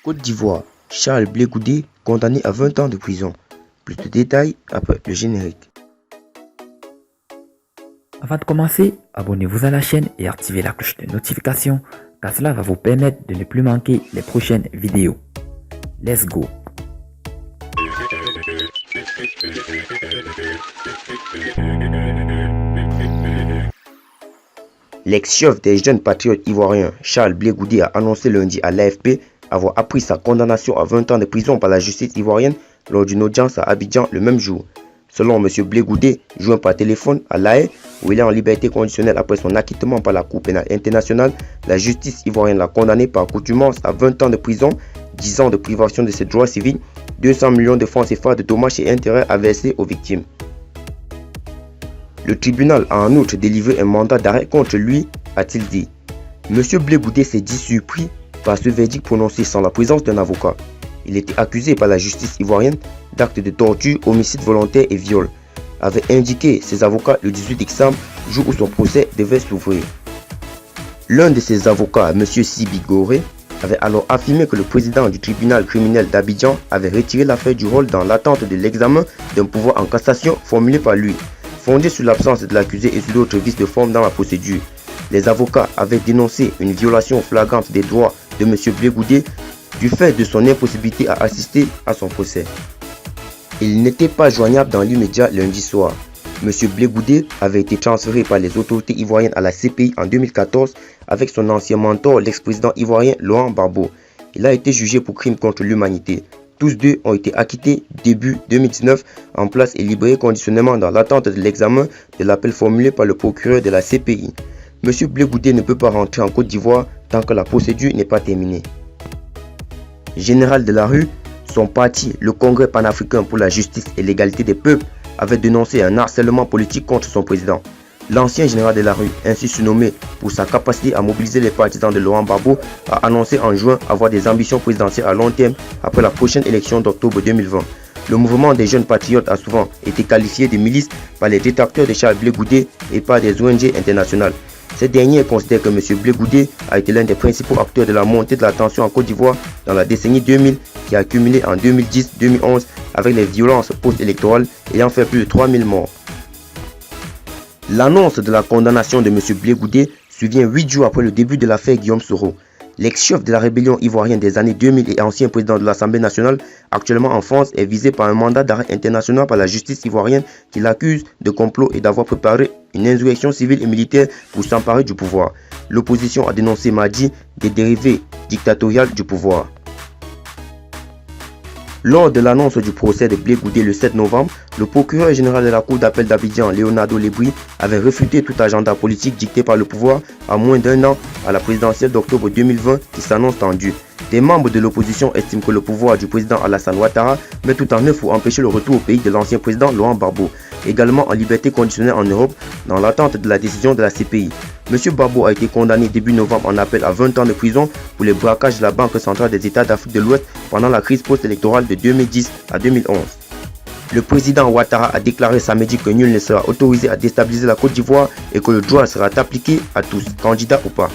Côte d'Ivoire, Charles Blé Goudé condamné à 20 ans de prison. Plus de détails après le générique. Avant de commencer, abonnez-vous à la chaîne et activez la cloche de notification car cela va vous permettre de ne plus manquer les prochaines vidéos. Let's go! L'ex-chef des jeunes patriotes ivoiriens, Charles Blé Goudé, a annoncé lundi à l'AFP avoir appris sa condamnation à 20 ans de prison par la justice ivoirienne lors d'une audience à Abidjan le même jour. Selon M. Blé Goudé, joint par téléphone à La Haye, où il est en liberté conditionnelle après son acquittement par la Cour pénale internationale, la justice ivoirienne l'a condamné par accoutumance à 20 ans de prison, 10 ans de privation de ses droits civils, 200 millions de francs CFA de dommages et intérêts à verser aux victimes. Le tribunal a en outre délivré un mandat d'arrêt contre lui, a-t-il dit. M. Blé Goudé s'est dit surpris par ce verdict prononcé sans la présence d'un avocat. Il était accusé par la justice ivoirienne d'actes de torture, homicide volontaire et viol, avait indiqué ses avocats le 18 décembre, jour où son procès devait s'ouvrir. L'un de ses avocats, M. Sibi Goré, avait alors affirmé que le président du tribunal criminel d'Abidjan avait retiré l'affaire du rôle dans l'attente de l'examen d'un pouvoir en cassation formulé par lui, fondé sur l'absence de l'accusé et sur d'autres vices de forme dans la procédure. Les avocats avaient dénoncé une violation flagrante des droits de M. Blé Goudé du fait de son impossibilité à assister à son procès. Il n'était pas joignable dans l'immédiat lundi soir. M. Blé Goudé avait été transféré par les autorités ivoiriennes à la CPI en 2014 avec son ancien mentor, l'ex-président ivoirien Laurent Gbagbo. Il a été jugé pour crimes contre l'humanité. Tous deux ont été acquittés début 2019 en place et libérés conditionnellement dans l'attente de l'examen de l'appel formulé par le procureur de la CPI. M. Blé Goudé ne peut pas rentrer en Côte d'Ivoire tant que la procédure n'est pas terminée. Général de la rue, son parti, le Congrès panafricain pour la justice et l'égalité des peuples, avait dénoncé un harcèlement politique contre son président. L'ancien général de la rue, ainsi surnommé pour sa capacité à mobiliser les partisans de Laurent Gbagbo, a annoncé en juin avoir des ambitions présidentielles à long terme après la prochaine élection d'octobre 2020. Le mouvement des jeunes patriotes a souvent été qualifié de milice par les détracteurs de Charles Blé Goudé et par des ONG internationales. Ces derniers considèrent que M. Blé Goudé a été l'un des principaux acteurs de la montée de la tension en Côte d'Ivoire dans la décennie 2000 qui a accumulé en 2010-2011 avec les violences post-électorales ayant fait plus de 3000 morts. L'annonce de la condamnation de M. Blé Goudé survient 8 jours après le début de l'affaire Guillaume Soro. L'ex-chef de la rébellion ivoirienne des années 2000 et ancien président de l'Assemblée nationale, actuellement en France, est visé par un mandat d'arrêt international par la justice ivoirienne qui l'accuse de complot et d'avoir préparé une insurrection civile et militaire pour s'emparer du pouvoir. L'opposition a dénoncé mardi des dérivés dictatoriales du pouvoir. Lors de l'annonce du procès de Blé Goudé le 7 novembre, le procureur général de la Cour d'appel d'Abidjan, Leonardo Lebri, avait réfuté tout agenda politique dicté par le pouvoir à moins d'un an à la présidentielle d'octobre 2020 qui s'annonce tendue. Des membres de l'opposition estiment que le pouvoir du président Alassane Ouattara met tout en œuvre pour empêcher le retour au pays de l'ancien président Laurent Gbagbo, également en liberté conditionnelle en Europe dans l'attente de la décision de la CPI. M. Gbagbo a été condamné début novembre en appel à 20 ans de prison pour les braquages de la Banque centrale des États d'Afrique de l'Ouest pendant la crise post-électorale de 2010 à 2011. Le président Ouattara a déclaré samedi que nul ne sera autorisé à déstabiliser la Côte d'Ivoire et que le droit sera appliqué à tous, candidats ou pas.